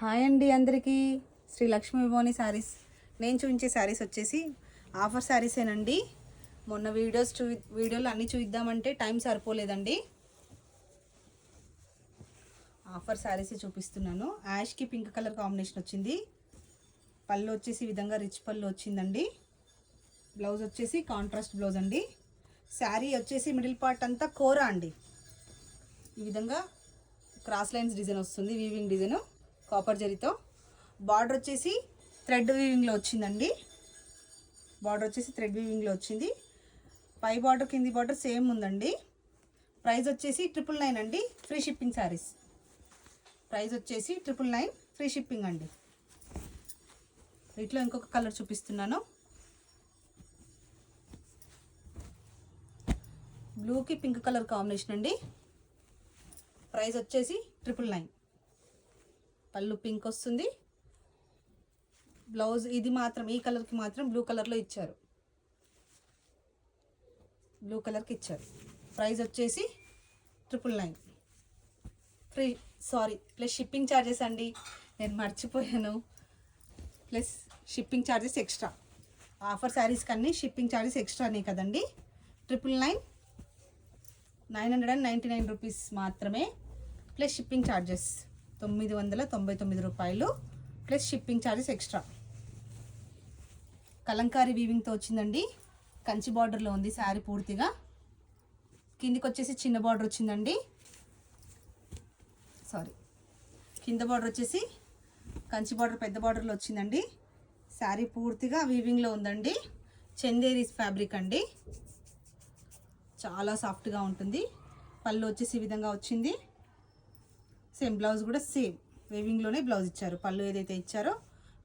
Hi అండి అందరికీ. శ్రీ లక్ష్మీ విభాని శారీస్. నేను చూపించే శారీస్ వచ్చేసి ఆఫర్ శారీసేనండి. మొన్న వీడియోలు అన్నీ చూద్దామంటే టైం సరిపోలేదండి. ఆఫర్ శారీస్ చూపిస్తున్నాను. యాష్కి పింక్ కలర్ కాంబినేషన్ వచ్చింది. పళ్ళు వచ్చేసి ఈ విధంగా రిచ్ పళ్ళు వచ్చిందండి. బ్లౌజ్ వచ్చేసి కాంట్రాస్ట్ బ్లౌజ్ అండి. శారీ వచ్చేసి మిడిల్ పార్ట్ అంతా కోరా అండి. ఈ విధంగా క్రాస్ లైన్స్ డిజైన్ వస్తుంది, వీవింగ్ డిజైన్ కాపర్ జరీతో. బార్డర్ వచ్చేసి థ్రెడ్ వీవింగ్లో వచ్చిందండి. బార్డర్ వచ్చేసి థ్రెడ్ వీవింగ్లో వచ్చింది. పై బార్డర్ కింది బార్డర్ సేమ్ ఉందండి. ప్రైస్ వచ్చేసి 999 అండి. Free shipping saris. ప్రైస్ వచ్చేసి 999 ఫ్రీ షిప్పింగ్ అండి. వీటిలో ఇంకొక కలర్ చూపిస్తున్నాను. బ్లూకి పింక్ కలర్ కాంబినేషన్ అండి. ప్రైస్ వచ్చేసి 999. పళ్ళు పింక్ వస్తుంది. బ్లౌజ్ ఇది మాత్రం ఈ కలర్కి మాత్రం బ్లూ కలర్లో ఇచ్చారు. బ్లూ కలర్కి ఇచ్చారు. ప్రైస్ వచ్చేసి 999 ఫ్రీ. ప్లస్ షిప్పింగ్ ఛార్జెస్ అండి. నేను మర్చిపోయాను. Plus shipping charges extra. Offer saris కన్నీ షిప్పింగ్ ఛార్జెస్ ఎక్స్ట్రానే కదండి. 999 999 రూపీస్ మాత్రమే. ప్లస్ షిప్పింగ్ ఛార్జెస్ 999 రూపాయలు. Plus shipping charges extra. Kalamkari వీవింగ్తో వచ్చిందండి. కంచి బార్డర్లో ఉంది శారీ పూర్తిగా. కిందికి వచ్చేసి చిన్న బార్డర్ వచ్చిందండి. కింద బార్డర్ వచ్చేసి కంచి బార్డర్ పెద్ద బార్డర్లో వచ్చిందండి. శారీ పూర్తిగా వీవింగ్లో ఉందండి. చందేరి ఫ్యాబ్రిక్ అండి. చాలా సాఫ్ట్గా ఉంటుంది. పళ్ళు వచ్చేసి ఈ విధంగా వచ్చింది. సేమ్ బ్లౌజ్ కూడా సేమ్ వీవింగ్లోనే బ్లౌజ్ ఇచ్చారు. పళ్ళు ఏదైతే ఇచ్చారో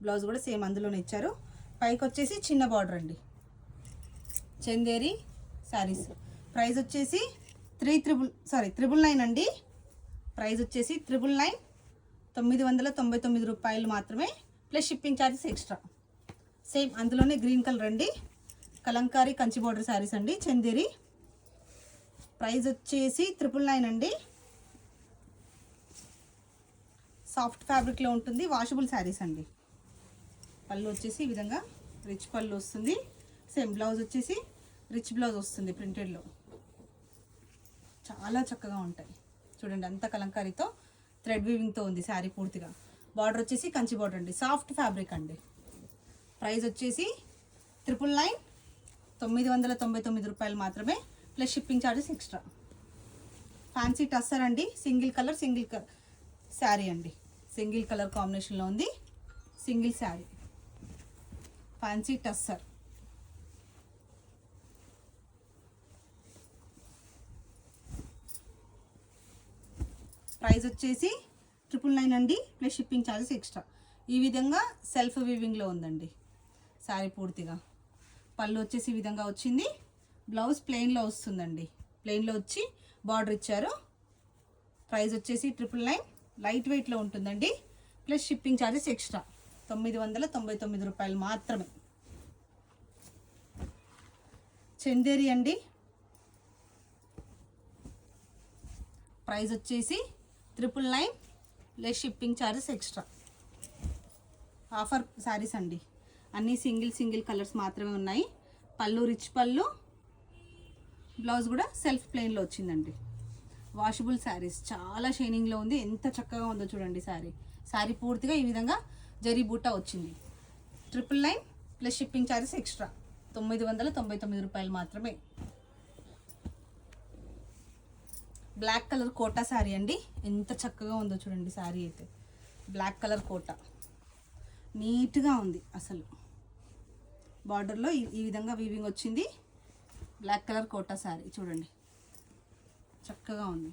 బ్లౌజ్ కూడా సేమ్ అందులోనే ఇచ్చారు. పైకి వచ్చేసి చిన్న బార్డర్ అండి. చందేరి శారీస్. ప్రైస్ వచ్చేసి 999 అండి. ప్రైస్ వచ్చేసి 999 999 రూపాయలు మాత్రమే. Plus shipping charges extra. Same అందులోనే గ్రీన్ కలర్ అండి. కలంకారీ కంచి బార్డర్ శారీస్ అండి. చందేరి. ప్రైస్ వచ్చేసి 999 అండి. సాఫ్ట్ ఫ్యాబ్రిక్లో ఉంటుంది. వాషబుల్ శారీస్ అండి. పళ్ళు వచ్చేసి ఈ విధంగా రిచ్ పళ్ళు వస్తుంది. సేమ్ బ్లౌజ్ వచ్చేసి రిచ్ బ్లౌజ్ వస్తుంది ప్రింటెడ్లో. చాలా చక్కగా ఉంటాయి చూడండి. అంత కలంకారీతో థ్రెడ్ వీవింగ్తో ఉంది శారీ పూర్తిగా. బార్డర్ వచ్చేసి కంచి బార్డర్ అండి. సాఫ్ట్ ఫ్యాబ్రిక్ అండి. ప్రైస్ వచ్చేసి 999 999 రూపాయలు మాత్రమే. Plus shipping charges extra. Fancy tussar అండి. సింగిల్ కలర్ శారీ అండి. సింగిల్ కలర్ కాంబినేషన్లో ఉంది. Single sari fancy tussar. Price వచ్చేసి 999 అండి. Plus shipping charges extra. ఈ విధంగా సెల్ఫ్ వీవింగ్లో ఉందండి శారీ పూర్తిగా. పళ్ళు వచ్చేసి ఈ విధంగా వచ్చింది. బ్లౌజ్ ప్లెయిన్లో వస్తుందండి. ప్లెయిన్లో వచ్చి బార్డర్ ఇచ్చారు. ప్రైస్ వచ్చేసి 999 లైట్ వెయిట్లో ఉంటుందండి. ప్లస్ షిప్పింగ్ ఛార్జెస్ ఎక్స్ట్రా 999 రూపాయలు మాత్రమే. చందేరి అండి. ప్రైస్ వచ్చేసి 999 plus shipping charges extra. Offer saris అండి. అన్నీ సింగిల్ కలర్స్ మాత్రమే ఉన్నాయి. పళ్ళు రిచ్ పళ్ళు. బ్లౌజ్ కూడా సెల్ఫ్ ప్లెయిన్లో వచ్చిందండి. వాషబుల్ శారీస్. చాలా షైనింగ్లో ఉంది. ఎంత చక్కగా ఉందో చూడండి శారీ. శారీ పూర్తిగా ఈ విధంగా జరీ బూటా వచ్చింది. 999 ప్లస్ షిప్పింగ్ ఛార్జెస్ ఎక్స్ట్రా 999 రూపాయలు మాత్రమే. బ్లాక్ కలర్ కోటా శారీ అండి. ఎంత చక్కగా ఉందో చూడండి శారీ అయితే. బ్లాక్ కలర్ కోటా నీట్గా ఉంది అసలు. బార్డర్లో ఈ విధంగా వీవింగ్ వచ్చింది. బ్లాక్ కలర్ కోటా శారీ చూడండి. చక్కగా ఉంది.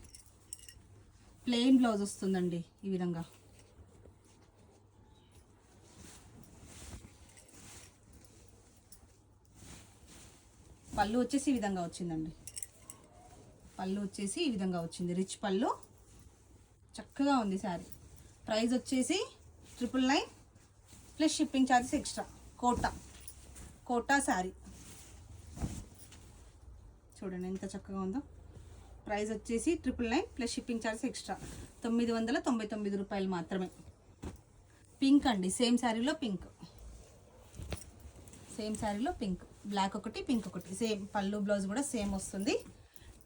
ప్లెయిన్ బ్లౌజ్ వస్తుందండి ఈ విధంగా. పళ్ళు వచ్చేసి ఈ విధంగా వచ్చిందండి. పళ్ళు వచ్చేసి ఈ విధంగా వచ్చింది. రిచ్ పళ్ళు. చక్కగా ఉంది శారీ. ప్రైస్ వచ్చేసి 999 plus shipping charges extra. Kota sari చూడండి ఎంత చక్కగా ఉందో. ప్రైస్ వచ్చేసి 999 ప్లస్ షిప్పింగ్ ఛార్జెస్ ఎక్స్ట్రా 999 రూపాయలు మాత్రమే. పింక్ అండి, సేమ్ శారీలో పింక్, సేమ్ శారీలో పింక్, బ్లాక్ ఒకటి పింక్ ఒకటి, సేమ్ పళ్ళు బ్లౌజ్ కూడా సేమ్ వస్తుంది.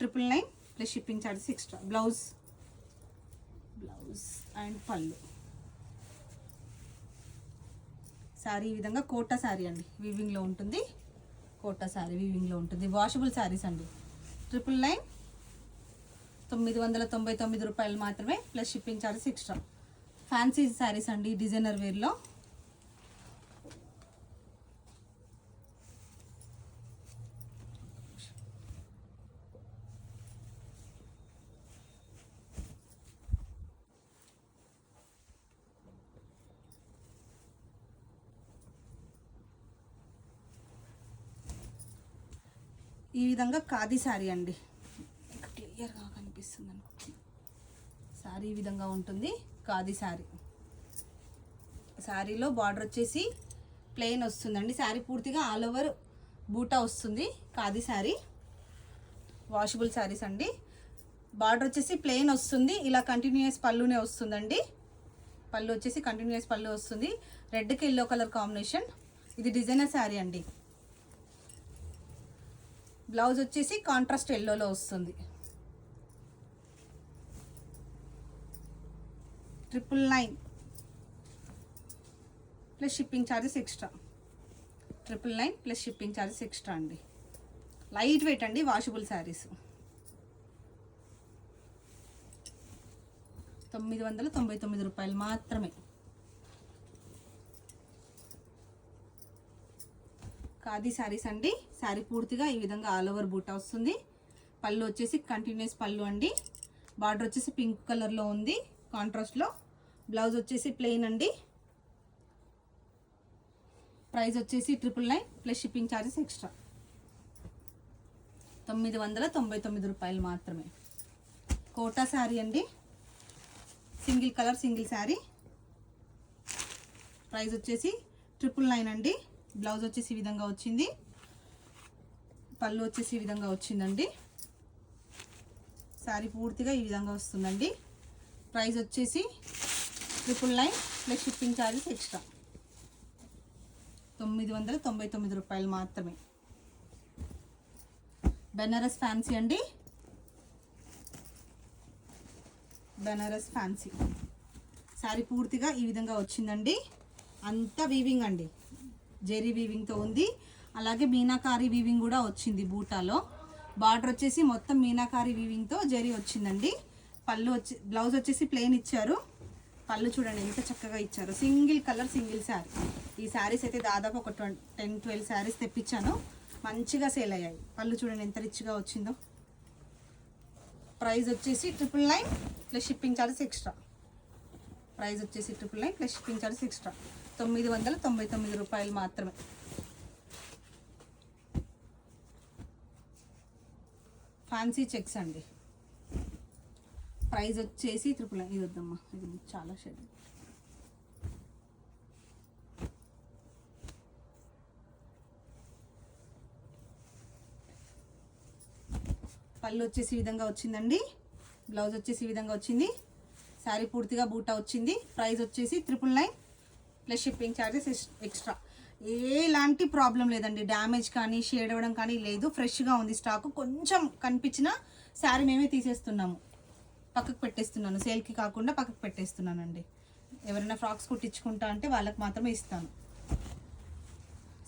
999 plus shipping charges extra. Blouse and పళ్ళు. శారీ ఈ విధంగా కోటా శారీ అండి, వీవింగ్లో ఉంటుంది. కోటా శారీ వీవింగ్లో ఉంటుంది. వాషబుల్ శారీస్ అండి. 999 999 రూపాయలు మాత్రమే plus shipping charges extra. Fancy saris అండి, డిజైనర్ వేర్లో. ఈ విధంగా ఖాదీ శారీ అండి, క్లియర్గా కనిపిస్తుంది అనుకుంటున్నాను. శారీ ఈ విధంగా ఉంటుంది, ఖాదీ శారీ. శారీలో బార్డర్ వచ్చేసి ప్లెయిన్ వస్తుందండి. శారీ పూర్తిగా ఆల్ ఓవర్ బూటా వస్తుంది. ఖాదీ శారీ, వాషబుల్ శారీస్ అండి. బార్డర్ వచ్చేసి ప్లెయిన్ వస్తుంది, ఇలా కంటిన్యూస్ పళ్ళునే వస్తుందండి. పళ్ళు వచ్చేసి కంటిన్యూస్ పళ్ళు వస్తుంది. రెడ్కి ఎల్లో కలర్ కాంబినేషన్. ఇది డిజైనర్ శారీ అండి. బ్లౌజ్ వచ్చేసి కాంట్రాస్ట్ ఎల్లోలో వస్తుంది. 999 plus shipping charges extra. 999 plus shipping charges extra అండి. లైట్ వెయిట్ అండి, వాషబుల్ శారీస్. 999 రూపాయలు మాత్రమే. ఖాదీ శారీస్ అండి. శారీ పూర్తిగా ఈ విధంగా ఆల్ ఓవర్ బూటా వస్తుంది. పళ్ళు వచ్చేసి కంటిన్యూస్ పళ్ళు అండి. బార్డర్ వచ్చేసి పింక్ కలర్లో ఉంది కాంట్రాస్ట్లో. బ్లౌజ్ వచ్చేసి ప్లెయిన్ అండి. ప్రైస్ వచ్చేసి 999 ప్లస్ షిప్పింగ్ ఛార్జెస్ ఎక్స్ట్రా. 999 రూపాయలు మాత్రమే. కోటా శారీ అండి, single colour single sari. Price వచ్చేసి 999 అండి. బ్లౌజ్ వచ్చేసి ఈ విధంగా వచ్చింది. పళ్ళు వచ్చేసి ఈ విధంగా వచ్చిందండి. శారీ పూర్తిగా ఈ విధంగా వస్తుందండి. ప్రైస్ వచ్చేసి 999 ప్లస్ షిప్పింగ్ ఛార్జెస్ ఎక్స్ట్రా. 999 రూపాయలు మాత్రమే. బెనారస్ ఫ్యాన్సీ అండి, బెనారస్ ఫ్యాన్సీ. శారీ పూర్తిగా ఈ విధంగా వచ్చిందండి. అంతా వీవింగ్ అండి, జెరీ వీవింగ్తో ఉంది. అలాగే మీనాకారి వీవింగ్ కూడా వచ్చింది బూటాలో. బార్డర్ వచ్చేసి మొత్తం మీనాకారి వీవింగ్తో జెరీ వచ్చిందండి. పళ్ళు వచ్చి బ్లౌజ్ వచ్చేసి ప్లెయిన్ ఇచ్చారు. పళ్ళు చూడండి ఎంత చక్కగా ఇచ్చారు. Single colour single sari. ఈ శారీస్ అయితే దాదాపు ఒక 10-12 శారీస్ తెప్పించాను, మంచిగా సేల్ అయ్యాయి. పళ్ళు చూడండి ఎంత రిచ్గా వచ్చిందో. ప్రైస్ వచ్చేసి 999 plus shipping charges extra. Price వచ్చేసి 999 ప్లస్ షిప్పింగ్ ఛార్జెస్ ఎక్స్ట్రా. 999 రూపాయలు మాత్రమే. ఫ్యాన్సీ చెక్స్ అండి. ప్రైస్ వచ్చేసి 999. ఇది వద్దమ్మా, ఇది చాలా షేడ్. పళ్ళు వచ్చేసి ఈ విధంగా వచ్చిందండి. బ్లౌజ్ వచ్చేసి ఈ విధంగా వచ్చింది. శారీ పూర్తిగా బూటా వచ్చింది. ప్రైస్ వచ్చేసి 999 ప్లస్ షిప్పింగ్ ఛార్జెస్ ఎక్స్ట్రా. ఎలాంటి ప్రాబ్లం లేదండి, డ్యామేజ్ కానీ షేడ్ అవ్వడం కానీ లేదు. ఫ్రెష్గా ఉంది స్టాక్. కొంచెం కనిపించిన శారీ మేమే తీసేస్తున్నాము, పక్కకు పెట్టేస్తున్నాను. సేల్కి కాకుండా పక్కకు పెట్టేస్తున్నానండి. ఎవరైనా ఫ్రాక్స్ కుట్టించుకుంటా అంటే వాళ్ళకి మాత్రమే ఇస్తాను.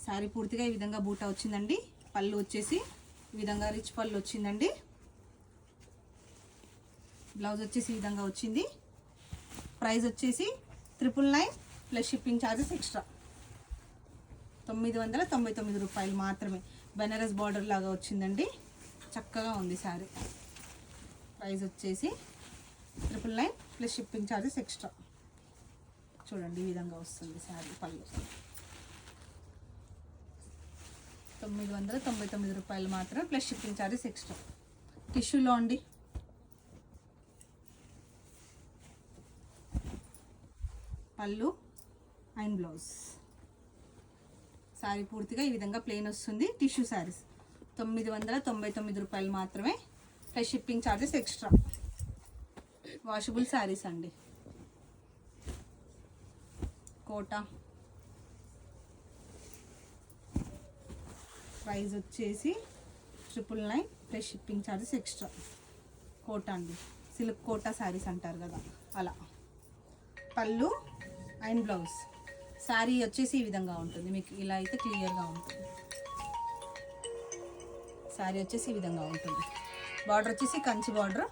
శారీ పూర్తిగా ఈ విధంగా బూటా వచ్చిందండి. పళ్ళు వచ్చేసి ఈ విధంగా రిచ్ పళ్ళు వచ్చిందండి. బ్లౌజ్ వచ్చేసి ఈ విధంగా వచ్చింది. ప్రైస్ వచ్చేసి 999 ప్లస్ షిప్పింగ్ ఛార్జెస్ ఎక్స్ట్రా. 999 రూపాయలు మాత్రమే. బెనారస్ బార్డర్ లాగా వచ్చిందండి, చక్కగా ఉంది శారీ. ప్రైస్ వచ్చేసి 999 ప్లస్ షిప్పింగ్ ఛార్జెస్ ఎక్స్ట్రా. చూడండి ఈ విధంగా వస్తుంది శారీ పళ్ళు. 999 రూపాయలు మాత్రమే ప్లస్ షిప్పింగ్ ఛార్జెస్ ఎక్స్ట్రా. టిష్యూలో అండి. పళ్ళు అండ్ బ్లౌజ్. శారీ పూర్తిగా ఈ విధంగా ప్లెయిన్ వస్తుంది. టిష్యూ శారీస్ 999 రూపాయలు మాత్రమే plus shipping charges extra. Washable saris అండి. కోటా ప్రైస్ వచ్చేసి 999 plus shipping charges extra. Kota అండి, సిల్క్ కోటా శారీస్ అంటారు కదా అలా. పళ్ళు అండ్ బ్లౌజ్. శారీ వచ్చేసి ఈ విధంగా ఉంటుంది, మీకు ఇలా అయితే క్లియర్గా ఉంటుంది. శారీ వచ్చేసి ఈ విధంగా ఉంటుంది. బార్డర్ వచ్చేసి కంచి బార్డర్.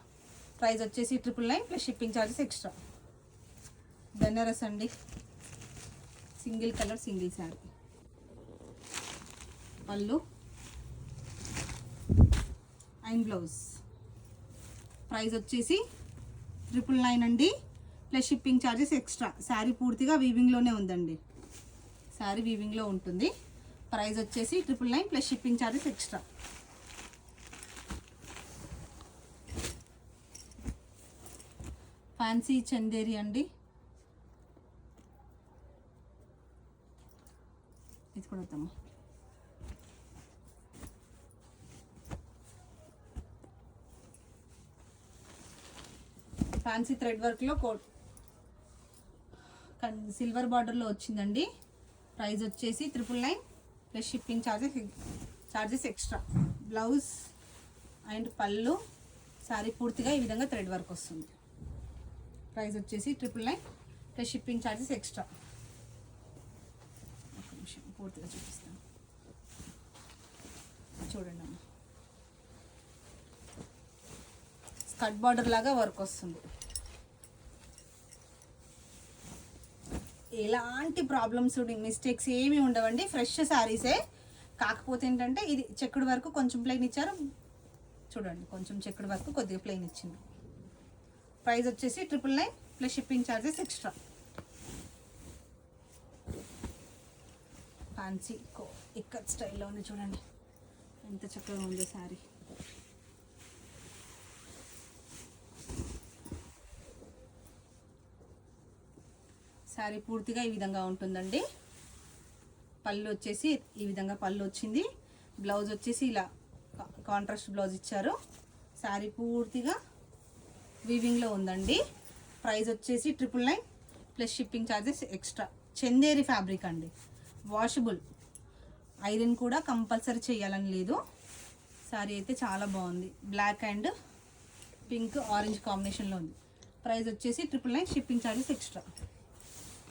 ప్రైస్ వచ్చేసి 999 plus shipping charges extra. Banaras అండి, సింగిల్ కలర్ సింగిల్ శారీ. పళ్ళు అండ్ బ్లౌజ్. ప్రైస్ వచ్చేసి 999 అండి plus shipping charges extra. Sari పూర్తిగా వీవింగ్లోనే ఉందండి, శారీ వీవింగ్లో ఉంటుంది. ప్రైస్ వచ్చేసి 999 plus shipping charges extra. Fancy Chanderi అండి, ఇది కూడా వద్దామా. ఫ్యాన్సీ థ్రెడ్ వర్క్లో సిల్వర్ బార్డర్లో వచ్చిందండి. ప్రైస్ వచ్చేసి 999 plus shipping charges extra. Blouse and పళ్ళు. శారీ పూర్తిగా ఈ విధంగా థ్రెడ్ వర్క్ వస్తుంది. ప్రైస్ వచ్చేసి 999 ప్లస్ షిప్పింగ్ ఛార్జెస్ ఎక్స్ట్రా. ఒక నిమిషం పూర్తిగా చూపిస్తాను, చూడండి అమ్మ. స్కర్ట్ బార్డర్ లాగా వర్క్ వస్తుంది. ఎలాంటి ప్రాబ్లమ్స్ మిస్టేక్స్ ఏమీ ఉండవండి, ఫ్రెష్ శారీసే. కాకపోతే ఏంటంటే ఇది చెక్కుడు వరకు కొంచెం ప్లెయిన్ ఇచ్చారు, చూడండి కొంచెం చెక్కుడు వరకు కొద్దిగా ప్లెయిన్ ఇచ్చింది. ప్రైస్ వచ్చేసి 999 plus shipping charges extra. Fancy ikat స్టైల్లో ఉంది, చూడండి ఎంత చక్కగా ఉందో శారీ. శారీ పూర్తిగా ఈ విధంగా ఉంటుందండి. పళ్ళు వచ్చేసి ఈ విధంగా పళ్ళు వచ్చింది. బ్లౌజ్ వచ్చేసి ఇలా కాంట్రాస్ట్ బ్లౌజ్ ఇచ్చారు. శారీ పూర్తిగా వీవింగ్లో ఉందండి. ప్రైస్ వచ్చేసి 999 plus shipping charges extra. Chanderi fabric అండి, వాషబుల్. ఐరన్ కూడా కంపల్సరీ చేయాలని లేదు. శారీ అయితే చాలా బాగుంది, బ్లాక్ అండ్ పింక్ ఆరెంజ్ కాంబినేషన్లో ఉంది. ప్రైస్ వచ్చేసి 999 షిప్పింగ్ ఛార్జెస్ ఎక్స్ట్రా.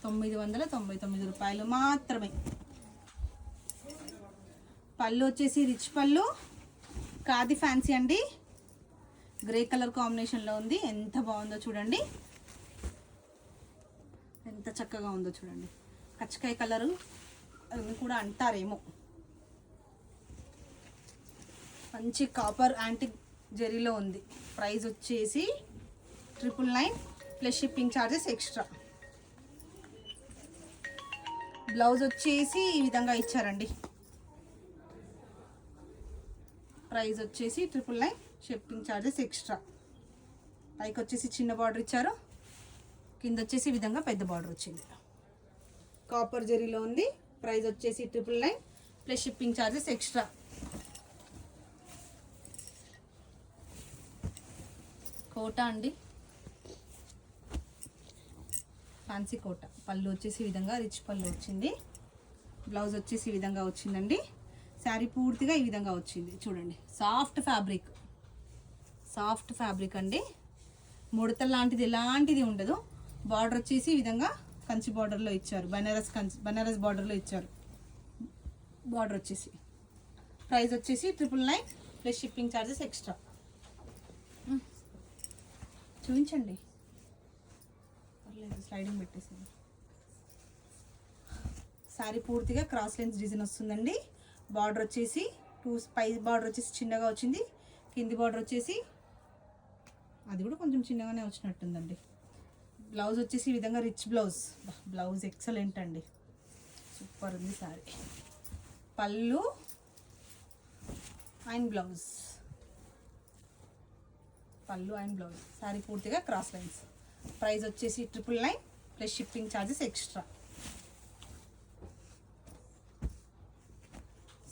999 రూపాయలు మాత్రమే. పళ్ళు వచ్చేసి రిచ్ పళ్ళు, ఖాదీ ఫ్యాన్సీ అండి, గ్రే కలర్ కాంబినేషన్లో ఉంది. ఎంత బాగుందో చూడండి, ఎంత చక్కగా ఉందో చూడండి. కచ్చకాయ కలరు అని కూడా అంటారేమో. మంచి కాపర్ యాంటిక్ జరీలో ఉంది. ప్రైస్ వచ్చేసి 999 plus shipping charges extra. Blouse వచ్చేసి ఈ విధంగా ఇచ్చారండి. ప్రైస్ వచ్చేసి 999 షిప్పింగ్ ఛార్జెస్ ఎక్స్ట్రా. పైకి వచ్చేసి చిన్న బార్డర్ ఇచ్చారు, కింద వచ్చేసి ఈ విధంగా పెద్ద బార్డర్ వచ్చింది. కాపర్ జరీలో ఉంది. ప్రైస్ వచ్చేసి 999 plus shipping charges extra. Kota అండి, ఫ్యాన్సీ కోటా. పళ్ళు వచ్చేసి ఈ విధంగా రిచ్ పళ్ళు వచ్చింది. బ్లౌజ్ వచ్చేసి ఈ విధంగా వచ్చిందండి. శారీ పూర్తిగా ఈ విధంగా వచ్చింది, చూడండి. సాఫ్ట్ ఫ్యాబ్రిక్ అండి, ముడతల లాంటిది ఎలాంటిది ఉండదు. బార్డర్ వచ్చేసి ఈ విధంగా కంచి బార్డర్లో ఇచ్చారు, బనారస్ బార్డర్లో ఇచ్చారు బార్డర్ వచ్చేసి. ప్రైస్ వచ్చేసి 999 ప్లస్ షిప్పింగ్ ఛార్జెస్ ఎక్స్ట్రా. చూపించండి, పర్లేదు స్లైడింగ్ పెట్టేసాను. శారీ పూర్తిగా క్రాస్ లెన్స్ డిజైన్ వస్తుందండి. బార్డర్ వచ్చేసి పై బార్డర్ వచ్చేసి చిన్నగా వచ్చింది, కింది బార్డర్ వచ్చేసి అది కూడా కొంచెం చిన్నగానే వచ్చినట్టుందండి. బ్లౌజ్ వచ్చేసి ఈ విధంగా రిచ్ బ్లౌజ్ ఎక్సలెంట్ అండి, సూపర్ ఉంది శారీ. పళ్ళు అండ్ బ్లౌజ్, శారీ పూర్తిగా క్రాస్ లైన్స్. ప్రైస్ వచ్చేసి 999 plus shipping charges extra.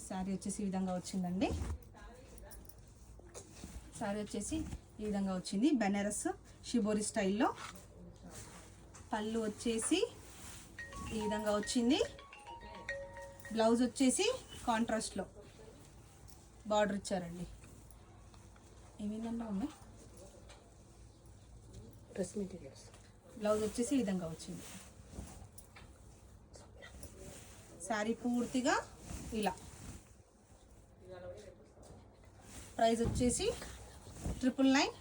Sari వచ్చేసి ఈ విధంగా వచ్చిందండి. శారీ వచ్చేసి ఈ విధంగా వచ్చింది, బెనారస్ షిబోరి స్టైల్లో. పళ్ళు వచ్చేసి ఈ విధంగా వచ్చింది. బ్లౌజ్ వచ్చేసి కాంట్రాస్ట్లో బార్డర్ ఇచ్చారండి. ఏమేందన్నా ఉన్నాయి. Dress materials. బ్లౌజ్ వచ్చేసి ఈ విధంగా వచ్చింది. శారీ పూర్తిగా ఇలా. ప్రైస్ వచ్చేసి 999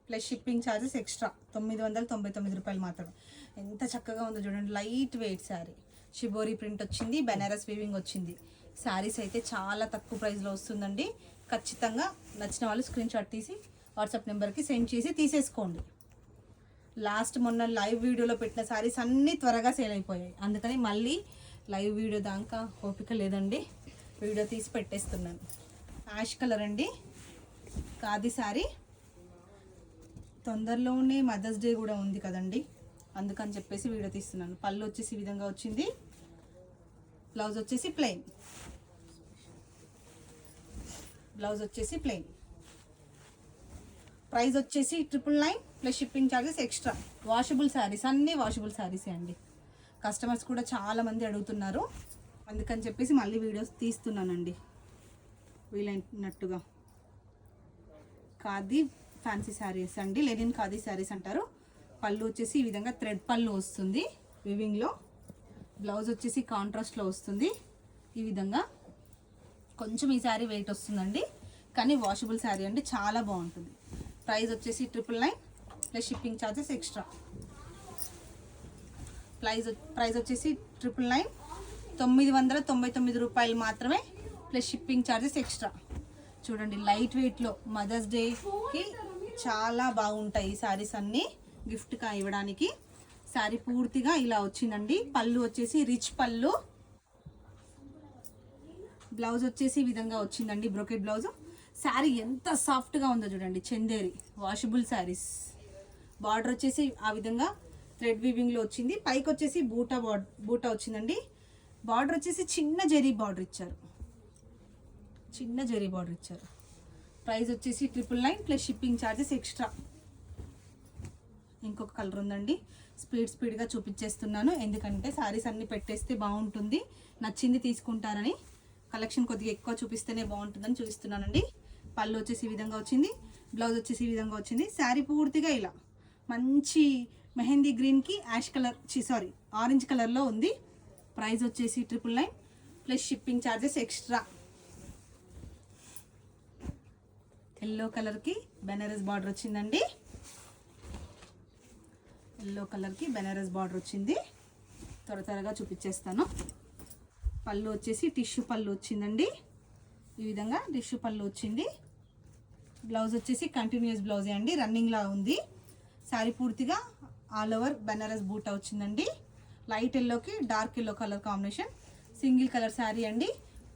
ప్లస్ షిప్పింగ్ ఛార్జెస్ ఎక్స్ట్రా 999 రూపాయలు మాత్రమే. ఎంత చక్కగా ఉందో చూడండి. Light weight sari, shibori print వచ్చింది, బెనారస్ వీవింగ్ వచ్చింది. శారీస్ అయితే చాలా తక్కువ ప్రైస్లో వస్తుందండి. ఖచ్చితంగా నచ్చిన వాళ్ళు స్క్రీన్ షాట్ తీసి వాట్సాప్ నెంబర్కి సెండ్ చేసి తీసేసుకోండి. లాస్ట్ మొన్న లైవ్ వీడియోలో పెట్టిన శారీస్ అన్నీ త్వరగా సేల్ అయిపోయాయి. అందుకని మళ్ళీ లైవ్ వీడియో దాకా ఓపిక లేదండి, వీడియో తీసి పెట్టేస్తున్నాను. యాష్ కలర్ అండి, ఖాదీ శారీ. తొందరలోనే మదర్స్ డే కూడా ఉంది కదండి, అందుకని చెప్పేసి వీడియో తీస్తున్నాను. పళ్ళు వచ్చేసి ఈ విధంగా వచ్చింది. బ్లౌజ్ వచ్చేసి ప్లెయిన్. బ్లౌజ్ వచ్చేసి ప్లెయిన్. ప్రైస్ వచ్చేసి 999 plus shipping charges extra. Washable saris, అన్నీ వాషబుల్ శారీసే అండి. కస్టమర్స్ కూడా చాలామంది అడుగుతున్నారు, అందుకని చెప్పేసి మళ్ళీ వీడియోస్ తీస్తున్నానండి వీలైనట్టుగా. ఖాదీ ఫ్యాన్సీ శారీస్ అండి, లెనిన్ ఖాదీ శారీస్ అంటారు. పళ్ళు వచ్చేసి ఈ విధంగా థ్రెడ్ పళ్ళు వస్తుంది వివింగ్లో. బ్లౌజ్ వచ్చేసి కాంట్రాస్ట్లో వస్తుంది ఈ విధంగా. కొంచెం ఈ శారీ వెయిట్ వస్తుందండి, కానీ వాషబుల్ శారీ అండి, చాలా బాగుంటుంది. ప్రైస్ వచ్చేసి 999 plus shipping charges extra. Price వచ్చేసి 999 999 రూపాయలు మాత్రమే ప్లస్ షిప్పింగ్ ఛార్జెస్ ఎక్స్ట్రా. చూడండి లైట్ వెయిట్లో మదర్స్ డేకి చాలా బాగుంటాయి ఈ శారీస్ అన్నీ గిఫ్ట్గా ఇవ్వడానికి. శారీ పూర్తిగా ఇలా వచ్చిందండి. పళ్ళు వచ్చేసి రిచ్ పళ్ళు. బ్లౌజ్ వచ్చేసి ఈ విధంగా వచ్చిందండి, బ్రోకెట్ బ్లౌజ్. శారీ ఎంత సాఫ్ట్గా ఉందో చూడండి, చందేరి వాషబుల్ శారీస్. బార్డర్ వచ్చేసి ఆ విధంగా థ్రెడ్ వీవింగ్లో వచ్చింది. పైకి వచ్చేసి బూటా వచ్చిందండి. బార్డర్ వచ్చేసి చిన్న జెరీ బార్డర్ ఇచ్చారు, చిన్న జెరీ బార్డర్ ఇచ్చారు. ప్రైస్ వచ్చేసి 999 ప్లస్ షిప్పింగ్ ఛార్జెస్ ఎక్స్ట్రా. ఇంకొక కలర్ ఉందండి, స్పీడ్గా చూపించేస్తున్నాను ఎందుకంటే శారీస్ అన్నీ పెట్టేస్తే బాగుంటుంది, నచ్చింది తీసుకుంటారని. కలెక్షన్ కొద్దిగా ఎక్కువ చూపిస్తేనే బాగుంటుందని చూపిస్తున్నానండి. పళ్ళు వచ్చేసి ఈ విధంగా వచ్చింది. బ్లౌజ్ వచ్చేసి ఈ విధంగా వచ్చింది. శారీ పూర్తిగా ఇలా మంచి మెహందీ గ్రీన్కి ఆరెంజ్ కలర్లో ఉంది. ప్రైస్ వచ్చేసి 999 plus shipping charges extra. Yellow కలర్కి బెనారస్ బార్డర్ వచ్చిందండి. ఎల్లో కలర్కి బెనారస్ బార్డర్ వచ్చింది. త్వరగా చూపించేస్తాను. పళ్ళు వచ్చేసి టిష్యూ పళ్ళు వచ్చిందండి, ఈ విధంగా టిష్యూ పళ్ళు వచ్చింది. బ్లౌజ్ వచ్చేసి కంటిన్యూస్ బ్లౌజే అండి, రన్నింగ్లా ఉంది. శారీ పూర్తిగా ఆల్ ఓవర్ బెనారస్ బూటా వచ్చిందండి. లైట్ ఎల్లోకి dark yellow colour combination, single colour sari అండి.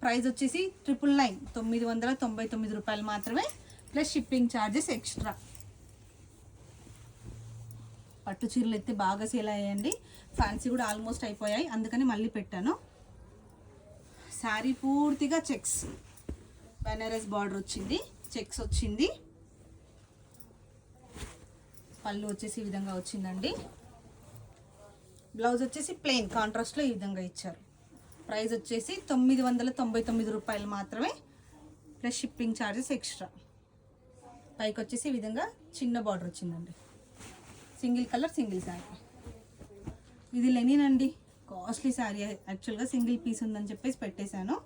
ప్రైస్ వచ్చేసి 999 999 రూపాయలు మాత్రమే ప్లస్ షిప్పింగ్ ఛార్జెస్ ఎక్స్ట్రా. పట్టు చీరలు అయితే బాగా సేల్ అయ్యాయండి, ఫ్యాన్సీ కూడా ఆల్మోస్ట్ అయిపోయాయి, అందుకని మళ్ళీ పెట్టాను. శారీ పూర్తిగా చెక్స్, బెనారస్ బార్డర్ వచ్చింది, చెక్స్ వచ్చింది. పళ్ళు వచ్చేసి ఈ విధంగా వచ్చిందండి. బ్లౌజ్ వచ్చేసి ప్లెయిన్ కాంట్రాస్ట్లో ఈ విధంగా ఇచ్చారు. ప్రైస్ వచ్చేసి 999 రూపాయలు మాత్రమే ప్లస్ షిప్పింగ్ ఛార్జెస్ ఎక్స్ట్రా. పైకి వచ్చేసి ఈ విధంగా చిన్న బార్డర్ వచ్చిందండి, సింగిల్ కలర్ సింగిల్ శారీ. ఇది లెనిన్ అండి, కాస్ట్లీ శారీ. యాక్చువల్గా సింగిల్ పీస్ ఉందని చెప్పేసి పెట్టేశాను.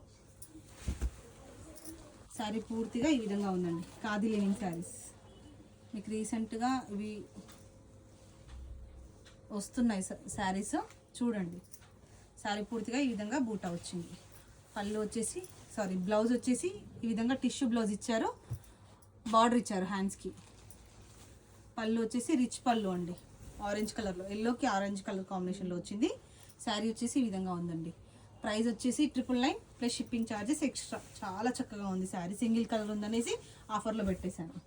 శారీ పూర్తిగా ఈ విధంగా ఉందండి, ఖాదీ లెనిన్ శారీస్. మీకు రీసెంట్గా ఇవి వస్తున్నాయి శారీస్, చూడండి. శారీ పూర్తిగా ఈ విధంగా బూటా వచ్చింది. పళ్ళు వచ్చేసి బ్లౌజ్ వచ్చేసి ఈ విధంగా టిష్యూ బ్లౌజ్ ఇచ్చారు, బార్డర్ ఇచ్చారు హ్యాండ్స్కి. పళ్ళు వచ్చేసి రిచ్ పళ్ళు అండి, ఆరెంజ్ కలర్లో, ఎల్లోకి ఆరెంజ్ కలర్ కాంబినేషన్లో వచ్చింది. శారీ వచ్చేసి ఈ విధంగా ఉందండి. ప్రైస్ వచ్చేసి 999 ప్లస్ షిప్పింగ్ ఛార్జెస్ ఎక్స్ట్రా. చాలా చక్కగా ఉంది శారీ, సింగిల్ కలర్ ఉందనేసి ఆఫర్లో పెట్టేశాను.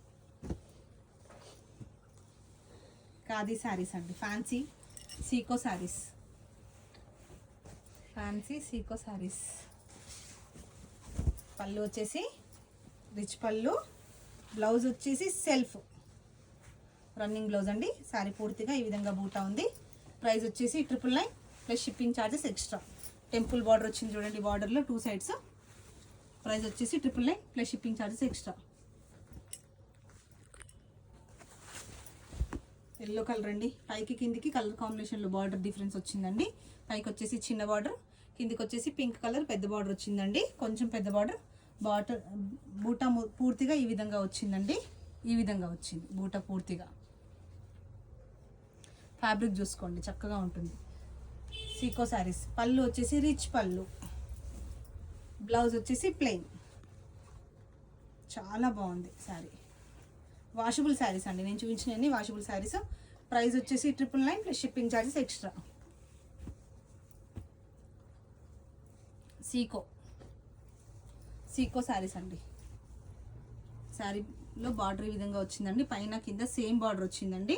ఖాదీ శారీస్ అండి, fancy sico saris, fancy sico saris. పళ్ళు వచ్చేసి రిచ్ పళ్ళు, బ్లౌజ్ వచ్చేసి సెల్ఫ్ రన్నింగ్ బ్లౌజ్ అండి. శారీ పూర్తిగా ఈ విధంగా బూటా ఉంది. ప్రైస్ వచ్చేసి 999 plus shipping charges extra. Temple border వచ్చింది చూడండి, బార్డర్లో 2 సైడ్స్. ప్రైస్ వచ్చేసి 999 plus shipping charges extra. Yellow colour అండి, పైకి కిందికి కలర్ కాంబినేషన్లో బార్డర్ డిఫరెన్స్ వచ్చిందండి. పైకి వచ్చేసి చిన్న బార్డర్, కిందికి వచ్చేసి పింక్ కలర్ పెద్ద బార్డర్ వచ్చిందండి, కొంచెం పెద్ద బార్డర్. బూటా పూర్తిగా ఈ విధంగా వచ్చిందండి, ఈ విధంగా వచ్చింది బూటా పూర్తిగా. ఫ్యాబ్రిక్ చూసుకోండి చక్కగా ఉంటుంది. సీకో శారీస్. పళ్ళు వచ్చేసి రిచ్ పళ్ళు, బ్లౌజ్ వచ్చేసి ప్లెయిన్. చాలా బాగుంది శారీ. వాషబుల్ శారీస్ అండి, నేను చూపించినవి వాషబుల్ శారీస్. ప్రైస్ వచ్చేసి 999 plus shipping charges extra. Sico saris అండి. శారీలో బార్డర్ ఈ విధంగా వచ్చిందండి, పైన కింద సేమ్ బార్డర్ వచ్చిందండి.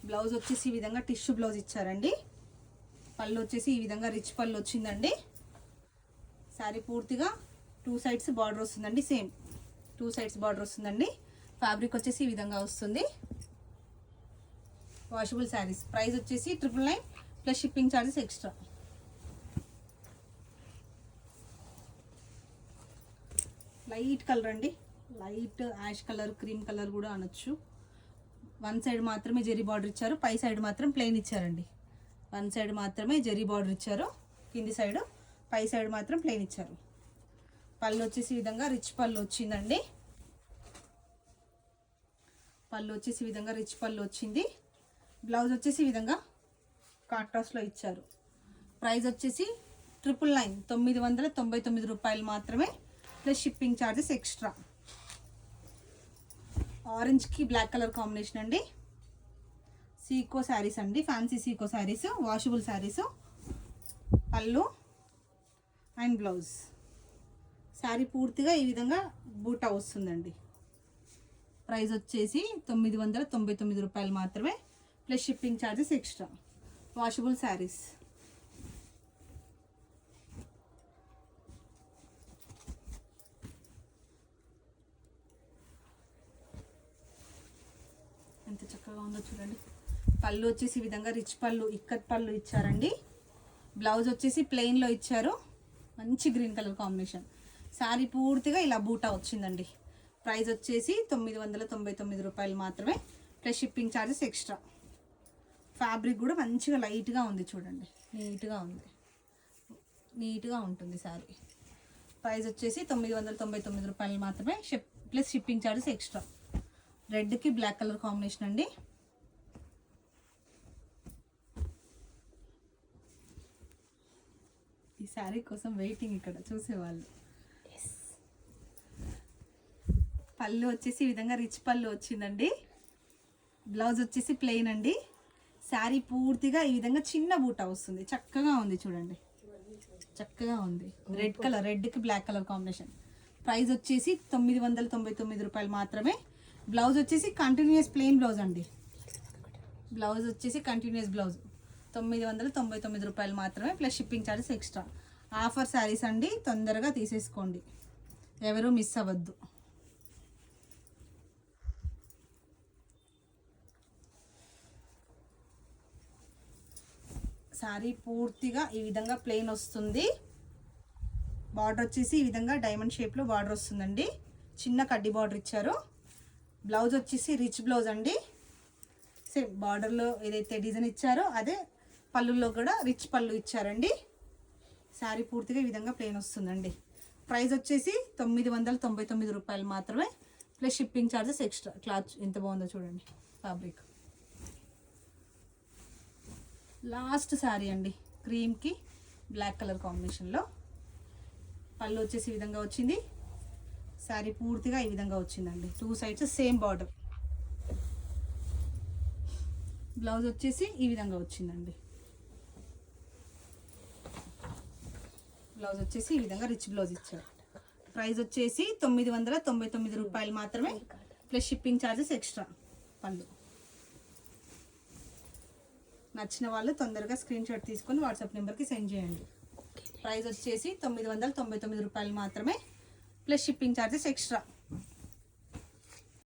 బ్లౌజ్ వచ్చేసి ఈ విధంగా టిష్యూ బ్లౌజ్ ఇచ్చారండి. పళ్ళు వచ్చేసి ఈ విధంగా రిచ్ పళ్ళు వచ్చిందండి. శారీ పూర్తిగా 2 సైడ్స్ బార్డర్ వస్తుందండి, సేమ్ 2 సైడ్స్ బార్డర్ వస్తుందండి. ఫ్యాబ్రిక్ వచ్చేసి ఈ విధంగా వస్తుంది. వాషబుల్ శారీస్. ప్రైస్ వచ్చేసి 999 plus shipping charges extra. Light colour అండి, light ash colour, cream colour కూడా అనొచ్చు. 1 సైడ్ మాత్రమే జెరీ బార్డర్ ఇచ్చారు, పై సైడ్ మాత్రం ప్లెయిన్ ఇచ్చారండి. 1 సైడ్ మాత్రమే జెరీ బార్డర్ ఇచ్చారు, కింది సైడ్, పై సైడ్ మాత్రం ప్లెయిన్ ఇచ్చారు. పళ్ళు వచ్చేసి ఈ విధంగా రిచ్ పళ్ళు వచ్చిందండి. పళ్ళు వచ్చేసి ఈ విధంగా రిచ్ పళ్ళు వచ్చింది. బ్లౌజ్ వచ్చేసి ఈ విధంగా కాంట్రాస్ట్లో ఇచ్చారు. ప్రైస్ వచ్చేసి 999 రూపాయలు మాత్రమే ప్లస్ షిప్పింగ్ ఛార్జెస్ ఎక్స్ట్రా. ఆరెంజ్కి బ్లాక్ కలర్ కాంబినేషన్ అండి. సీకో శారీస్ అండి, fancy sico saris, washable saris. Pallu and blouse. Sari పూర్తిగా ఈ విధంగా బూటా వస్తుందండి. ప్రైస్ వచ్చేసి 999 రూపాయలు మాత్రమే plus shipping charges extra. Washable saris. ఎంత చక్కగా ఉందో చూడండి. పళ్ళు వచ్చేసి ఈ విధంగా రిచ్ పళ్ళు, ఇక్కత్ పళ్ళు ఇచ్చారండి. బ్లౌజ్ వచ్చేసి ప్లెయిన్లో ఇచ్చారు, మంచి గ్రీన్ కలర్ కాంబినేషన్. శారీ పూర్తిగా ఇలా బూటా వచ్చిందండి. ప్రైస్ వచ్చేసి 999 రూపాయలు మాత్రమే plus shipping charges extra. Fabric కూడా మంచిగా లైట్గా ఉంది చూడండి, నీట్గా ఉంటుంది శారీ. ప్రైస్ వచ్చేసి 999 రూపాయలు మాత్రమే ప్లస్ షిప్పింగ్ ఛార్జెస్ ఎక్స్ట్రా. రెడ్కి బ్లాక్ కలర్ కాంబినేషన్ అండి. ఈ శారీ కోసం వెయిటింగ్ ఇక్కడ చూసేవాళ్ళు. పళ్ళు వచ్చేసి ఈ విధంగా రిచ్ పళ్ళు వచ్చిందండి. బ్లౌజ్ వచ్చేసి ప్లెయిన్ అండి. శారీ పూర్తిగా ఈ విధంగా చిన్న బూటా వస్తుంది, చక్కగా ఉంది చూడండి, చక్కగా ఉంది. రెడ్ కలర్, రెడ్కి బ్లాక్ కలర్ కాంబినేషన్. ప్రైస్ వచ్చేసి 999 రూపాయలు మాత్రమే. బ్లౌజ్ వచ్చేసి కంటిన్యూస్ ప్లెయిన్ బ్లౌజ్ అండి. బ్లౌజ్ వచ్చేసి కంటిన్యూస్ బ్లౌజ్. 999 రూపాయలు మాత్రమే plus shipping charges extra. Offer saris అండి, తొందరగా తీసేసుకోండి, ఎవరు మిస్ అవ్వద్దు. శారీ పూర్తిగా ఈ విధంగా ప్లెయిన్ వస్తుంది. బార్డర్ వచ్చేసి ఈ విధంగా డైమండ్ షేప్లో బార్డర్ వస్తుందండి, చిన్న కడ్డీ బార్డర్ ఇచ్చారు. బ్లౌజ్ వచ్చేసి రిచ్ బ్లౌజ్ అండి. సేమ్ బార్డర్లో ఏదైతే డిజైన్ ఇచ్చారో అదే పళ్ళులో కూడా రిచ్ పళ్ళు ఇచ్చారండి. శారీ పూర్తిగా ఈ విధంగా ప్లెయిన్ వస్తుందండి. ప్రైస్ వచ్చేసి 999 రూపాయలు మాత్రమే plus shipping charges extra. Cloth ఎంత బాగుందో చూడండి, ఫ్యాబ్రిక్. లాస్ట్ శారీ అండి, క్రీమ్కి బ్లాక్ కలర్ కాంబినేషన్లో. పళ్ళు వచ్చేసి ఈ విధంగా వచ్చింది. శారీ పూర్తిగా ఈ విధంగా వచ్చిందండి, 2 సైడ్స్ సేమ్ బార్డర్. బ్లౌజ్ వచ్చేసి ఈ విధంగా వచ్చిందండి. బ్లౌజ్ వచ్చేసి ఈ విధంగా రిచ్ బ్లౌజ్ ఇచ్చారు. ప్రైస్ వచ్చేసి 999 రూపాయలు మాత్రమే ప్లస్ షిప్పింగ్ ఛార్జెస్ ఎక్స్ట్రా. పళ్ళు నచ్చిన వాళ్ళు తొందరగా స్క్రీన్ షాట్ తీసుకొని వాట్సాప్ నెంబర్కి సెండ్ చేయండి. ప్రైస్ వచ్చేసి 999 రూపాయలు మాత్రమే ప్లస్ షిప్పింగ్ ఛార్జెస్ ఎక్స్ట్రా.